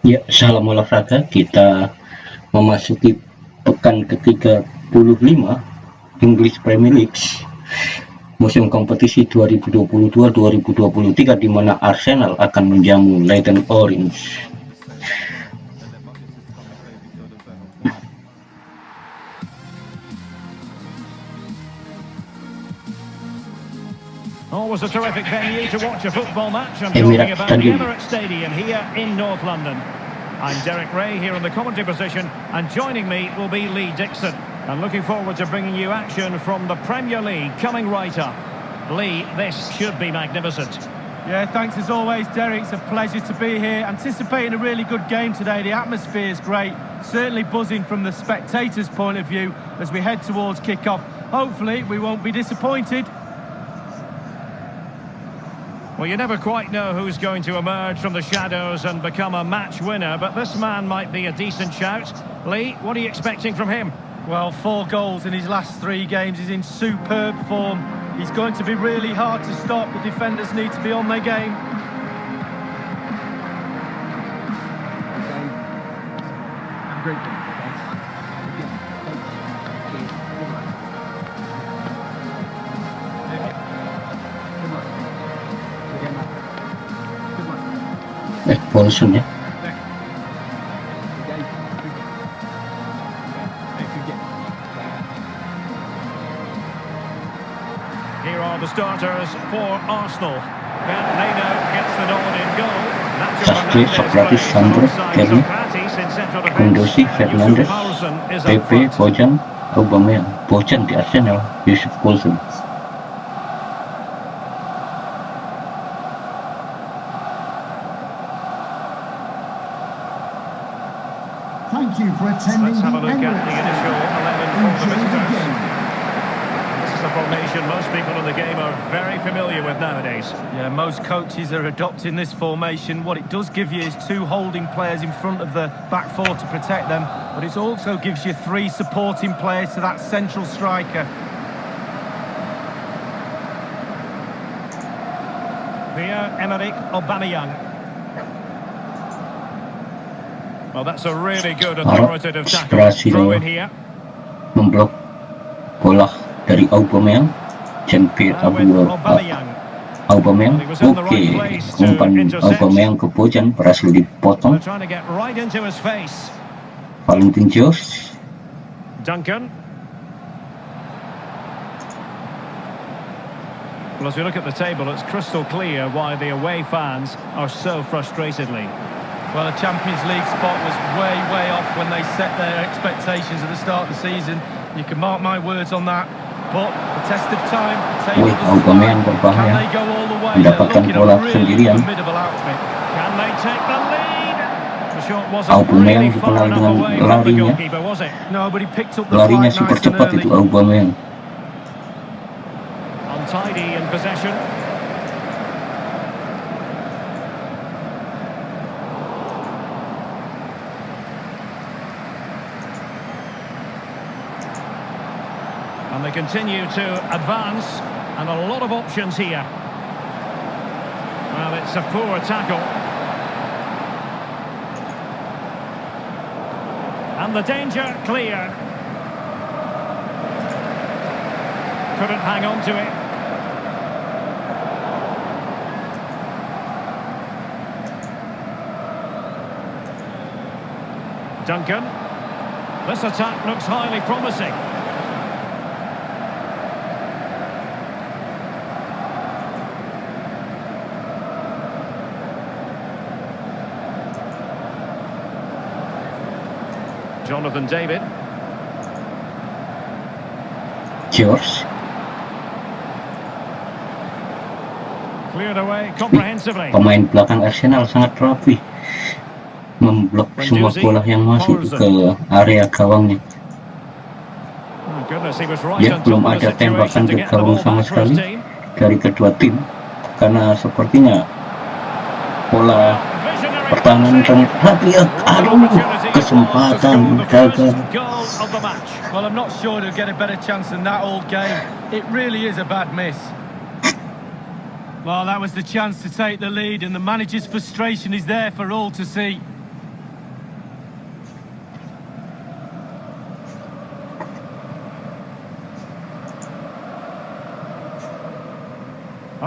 Ya, salam olahraga. Kita memasuki pekan ke-35 English Premier League musim kompetisi 2022-2023 di mana Arsenal akan menjamu Leyton Orange. Always a terrific venue to watch a football match. I'm talking about the Emirates Stadium here in North London. I'm Derek Ray here in the commentary position, and joining me will be Lee Dixon. I'm looking forward to bringing you action from the Premier League coming right up. Lee, this should be magnificent. Yeah, thanks as always, Derek. It's a pleasure to be here. Anticipating a really good game today. The atmosphere is great. Certainly buzzing from the spectators' point of view as we head towards kick-off. Hopefully, we won't be disappointed. Well, you never quite know who's going to emerge from the shadows and become a match winner, but this man might be a decent shout. Lee, what are you expecting from him? Well, 4 goals in his last 3 games. He's in superb form. He's going to be really hard to stop. The defenders need to be on their game. Paulson ya. Here are the starters for Arsenal. Leno gets the nod in goal. Sastre, Socrates, Sandro, Kelly, Kundosi, Fernandes, Pepe, Bojan, Aubameyang. Bojan di Arsenal, Yusuf Poulsen. Thank you for attending. Let's have a look at the initial 11 for the visitors. This is a formation most people in the game are very familiar with nowadays. Yeah, most coaches are adopting this formation. What it does give you is 2 holding players in front of the back 4 to protect them, but it also gives you 3 supporting players to that central striker. Pierre-Emerick Aubameyang. Well, that's a really good authoritative tackle. Throw in here. Memblok bola dari Aubameyang. Jean-Pierre Aubameyang. Oke, umpan Aubameyang ke Bojan berhasil dipotong. Valentin Jos. Duncan. Well, as we look at the table, it's crystal clear why the away fans are so frustrated, Lee. Well, the Champions League spot was way off when they set their expectations at the start of the season. You can mark my words on that. But the test of time, the table Aubameyang berbahaya, can they go all the way? mendapatkan bola sendirian. Can they take the lead? The shot wasn't Aubameyang really far dikenal enough dengan away from the larinya. goalkeeper, was it? No, but he picked up the Larinya flight super nice and cepat early. itu Aubameyang. Untidy in possession. And they continue to advance, and a lot of options here. Well, it's a poor tackle. And the danger clear. Couldn't hang on to it. Duncan. This attack looks highly promising. Jonathan David. George. Cleared away comprehensively. Pemain belakang Arsenal sangat rapi, memblok semua bola yang masuk ke area gawangnya. Ya, belum ada tembakan ke gawang sama sekali dari kedua tim, karena sepertinya bola pertahanan rapi. Aduh, kesempatan gagal. Well, I'm not sure he'll get a better chance than that all game. It really is a bad miss. Well, that was the chance to take the lead, and the manager's frustration is there for all to see.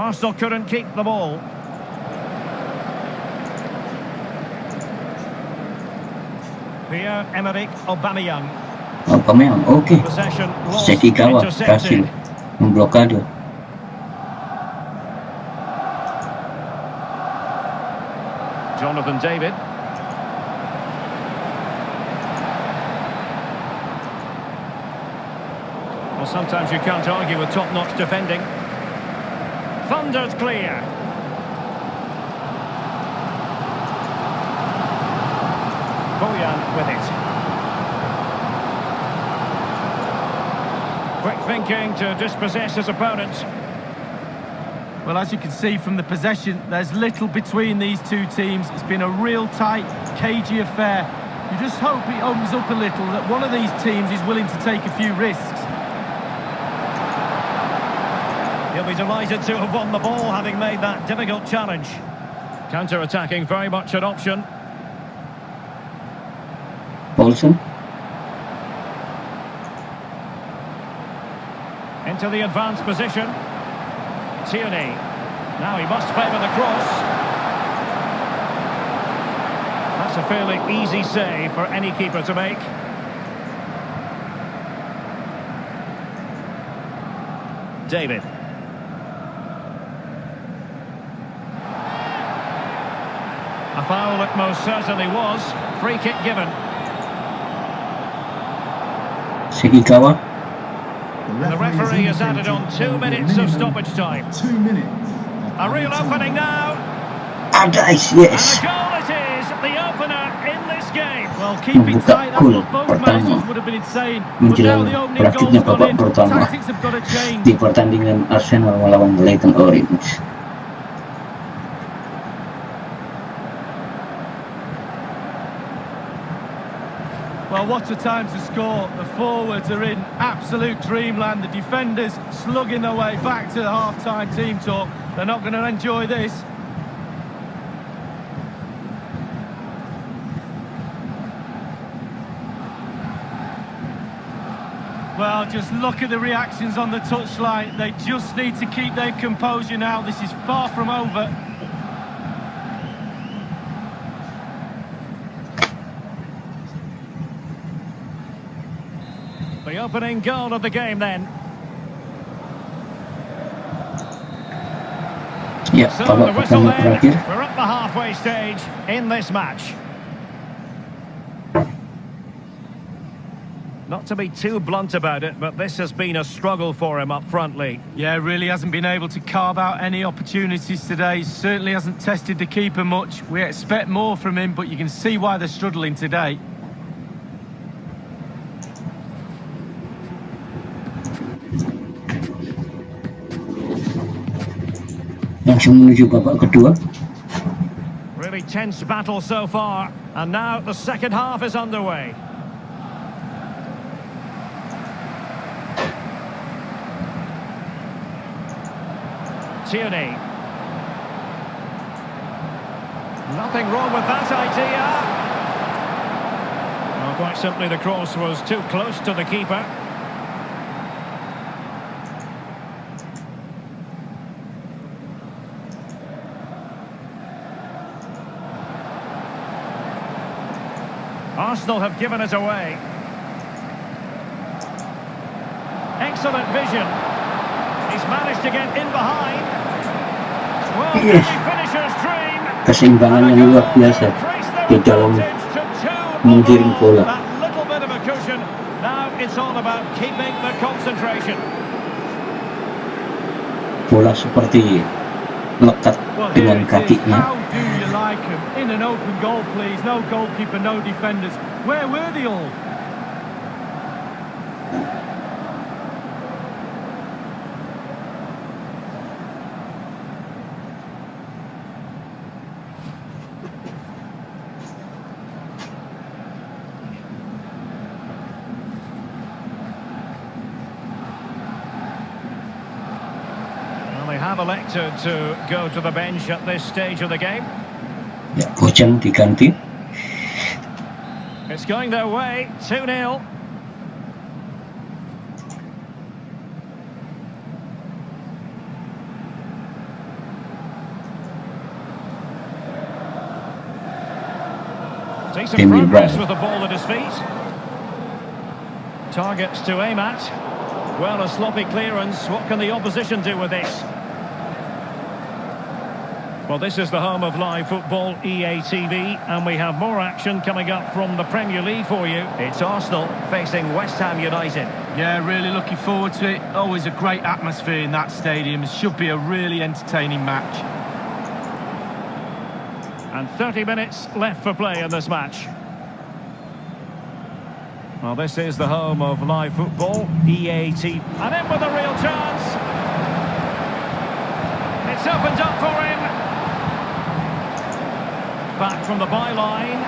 Arsenal couldn't keep the ball. Pierre-Emerick Aubameyang. Aubameyang, oke. Possession lost, Sekikawa berhasil intercepted. memblokade. Jonathan David. Well, sometimes you can't argue with top-notch defending. Thundered clear. Bojan with it. Quick thinking to dispossess his opponent. Well, as you can see from the possession, there's little between these two teams. It's been a real tight, cagey affair. You just hope it opens up a little, that one of these teams is willing to take a few risks. He'll be delighted to have won the ball, having made that difficult challenge. Counter-attacking, very much an option. Paulsen. Into the advanced position. Tierney. Now he must favour the cross. That's a fairly easy save for any keeper to make. David. A foul it most certainly was. Free kick given. Sekikawa. The referee has added on 2 minutes of stoppage time. 2 minutes. A real opening now. Ada, And yes. the goal it is, the opener in this game. Well, keeping Membuka tight, that's gol what both pertama managers would have been insane. But now menjelang the opening berakhirnya goal's gone babak in. pertama Tactics have got to change. di pertandingan Arsenal melawan LEYTON ORIENTS. Well, what a time to score. The forwards are in absolute dreamland. The defenders slugging their way back to the half-time team talk. They're not going to enjoy this. Well, just look at the reactions on the touchline. They just need to keep their composure now. This is far from over. The opening goal of the game then. Ya, So babak the whistle pertama then. berakhir. We're at the halfway stage in this match. Not to be too blunt about it, but this has been a struggle for him up front, Lee. Yeah, really hasn't been able to carve out any opportunities today. Certainly hasn't tested the keeper much. We expect more from him, but you can see why they're struggling today. Langsung menuju babak kedua. Really tense battle so far, and now the second half is underway. Tierney. Nothing wrong with that idea. Well, quite simply, the cross was too close to the keeper. Arsenal have given it away. Excellent vision. He's managed to get in behind. Well, Yes. every finisher's dream. Keseimbangannya luar biasa di dalam menggiring bola. That little bit of a cushion. Now it's all about keeping the concentration. Bola seperti melekat Well, here dengan it is. kakinya. How do you like him? In an open goal, please. No goalkeeper, no defenders. Where were they all? They have elected to go to the bench at this stage of the game. Ya, Bojan diganti. It's going their way, 2-0. Decent Emil progress Ray. with the ball at his feet. Targets to aim at. Well, a sloppy clearance. What can the opposition do with this? Well, this is the home of live football, EA TV, and we have more action coming up from the Premier League for you. It's Arsenal facing West Ham United. Yeah, really looking forward to it. Always a great atmosphere in that stadium. It should be a really entertaining match. And 30 minutes left for play in this match. Well, this is the home of live football, EA TV. And in with a real chance. It's opened up for him. Back from the byline.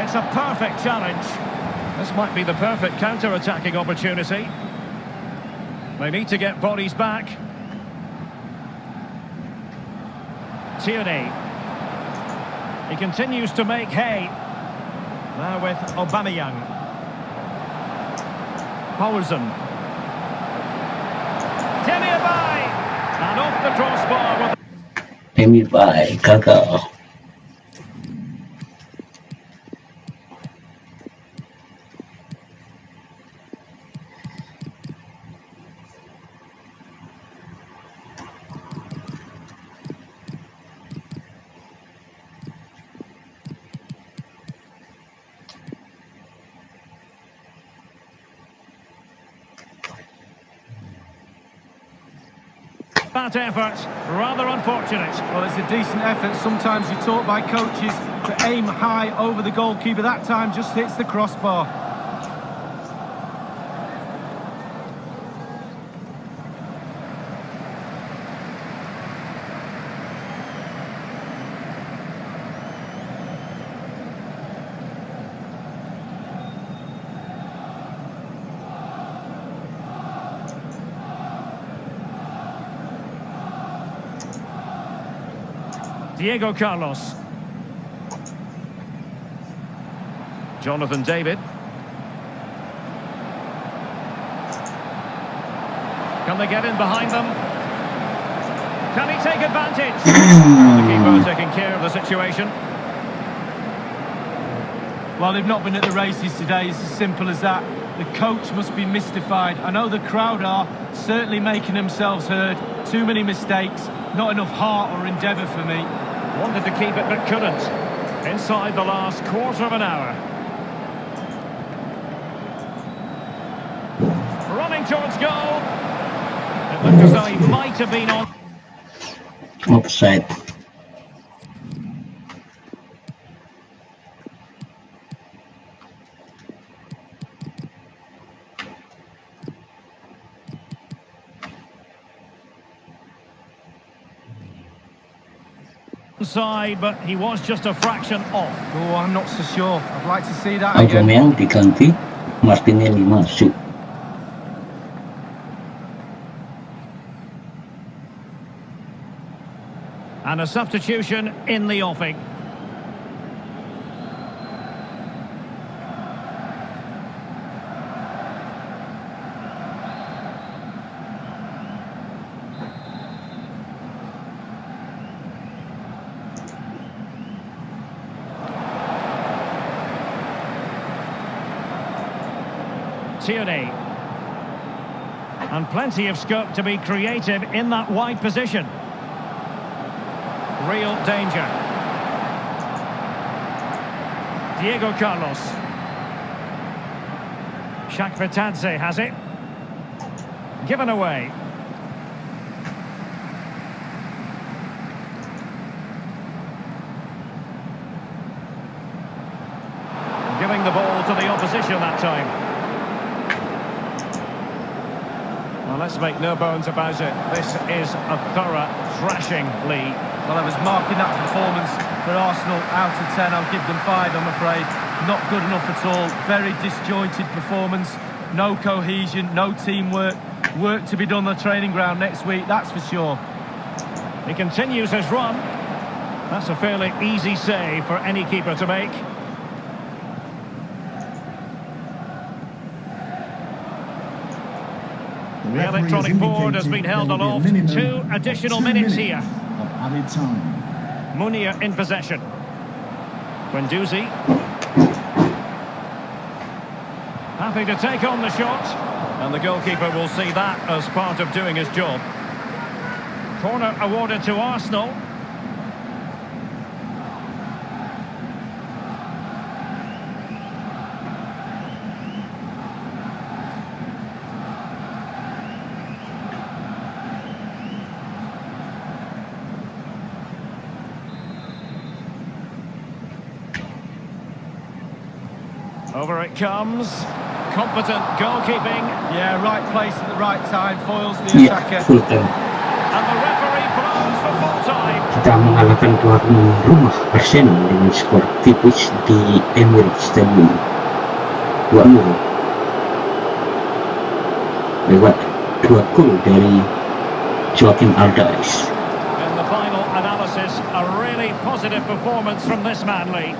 It's a perfect challenge. This might be the perfect counter-attacking opportunity. They need to get bodies back. Tierney. He continues to make hay. Now with Aubameyang. Poulsen. Demirbay. And off the crossbar with... Demirbay gagal. That effort, rather unfortunate. Well, it's a decent effort. Sometimes you're taught by coaches to aim high over the goalkeeper. That time just hits the crossbar. Diego Carlos. Jonathan David. Can they get in behind them? Can he take advantage? The keeper taking care of the situation. Well, they've not been at the races today. It's as simple as that. The coach must be mystified. I know the crowd are certainly making themselves heard. Too many mistakes. Not enough heart or endeavour for me. Wanted to keep it but couldn't. Inside the last quarter of an hour. Running towards goal. It looked as though he might have been on. Offside. Side, but he was just a fraction off. Oh, I'm not so sure. I'd like to see that again. Aubameyang diganti, Martinelli masuk. And a substitution in the offing. Tierney. And plenty of scope to be creative in that wide position. Real danger. Diego Carlos. Shakvetadze has it. Given away. Giving the ball to the opposition that time. Well, let's make no bones about it. This is a thorough thrashing, Lee. Well, I was marking that performance for Arsenal out of 10. I'll give them 5, I'm afraid. Not good enough at all. Very disjointed performance. No cohesion, no teamwork. Work to be done on the training ground next week, that's for sure. He continues his run. That's a fairly easy save for any keeper to make. The electronic board has been held aloft. 2 additional minutes here. Of added time. Munir in possession. Guendouzi. Happy to take on the shot. And the goalkeeper will see that as part of doing his job. Corner awarded to Arsenal. Over it comes. Competent goalkeeping. Yeah, right place at the right time, foils the Iya, attacker. full time. And the referee blows for full time. Kita mengalahkan tuan rumah Arsenal dengan skor tipis di Emirates Stadium 2-0 lewat 2 gol dari Joaquin Aldaes. In the final analysis, a really positive performance from this man, Lee.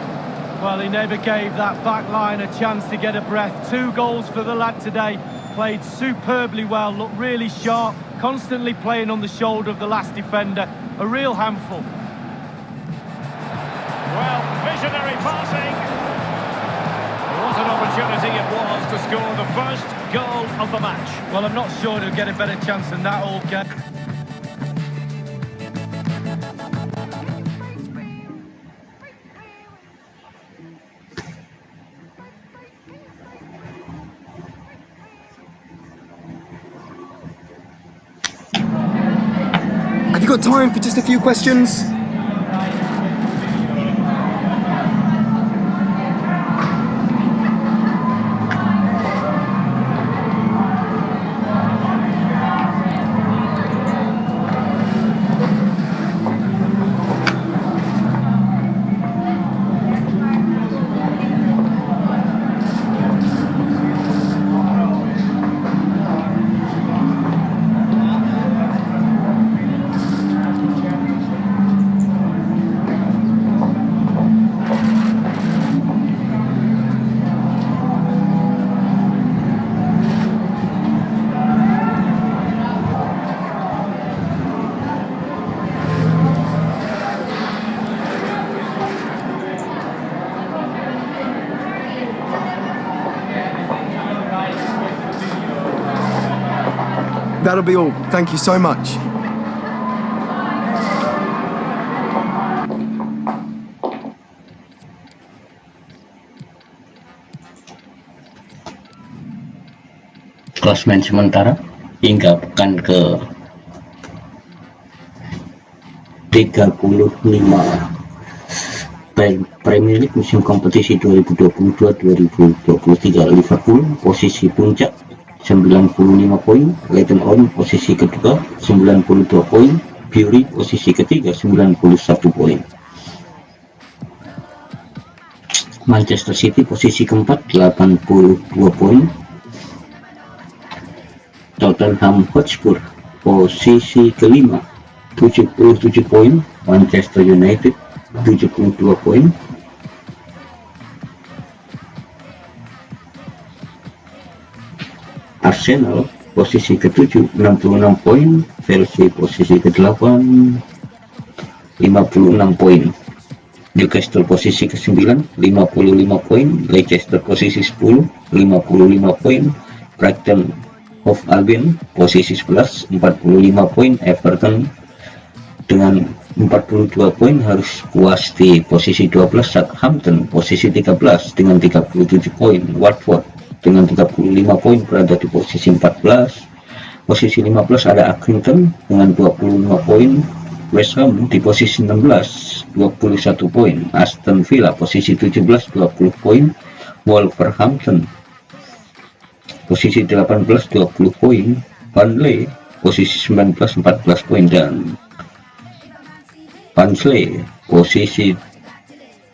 Well, he never gave that back line a chance to get a breath. 2 goals for the lad today. Played superbly well, looked really sharp, constantly playing on the shoulder of the last defender. A real handful. Well, visionary passing. What an opportunity it was to score the first goal of the match. Well, I'm not sure he'll get a better chance than that all game. Have you got time for just a few questions? That'll be all. Thank you so much. Klasmen sementara hingga pekan ke 35 Premier League musim kompetisi 2022-2023. Liverpool posisi puncak 95 poin, LEYTON Orient posisi kedua 92 poin, Bury posisi ketiga 91 poin. Manchester City posisi keempat 82 poin. Tottenham Hotspur posisi kelima 77 poin. Manchester United 72 poin. Arsenal posisi ke-7 66 poin, Chelsea posisi ke-8 56 poin, Newcastle posisi ke-9 55 poin, Leicester posisi 10 55 poin, Brighton of Albion posisi 11 45 poin, Everton dengan 42 poin harus puas di posisi 12, Southampton posisi 13 dengan 37 poin, Watford dengan 35 poin berada di posisi 14. Posisi 15 ada Accrington dengan 25 poin, West Ham di posisi 16 21 poin, Aston Villa posisi 17 20 poin, Wolverhampton posisi 18 20 poin, Burnley posisi 19 14 poin, dan Barnsley posisi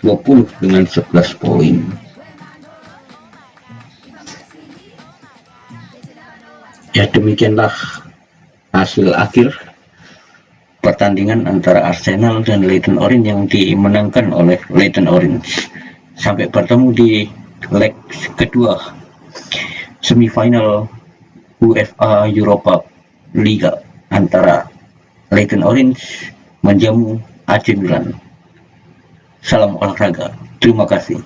20 dengan 11 poin. Ya, demikianlah hasil akhir pertandingan antara Arsenal dan LEYTON Orient yang dimenangkan oleh LEYTON Orient. Sampai bertemu di leg kedua semifinal UEFA Europa Liga antara LEYTON Orient menjamu AC Milan. Salam olahraga. Terima kasih.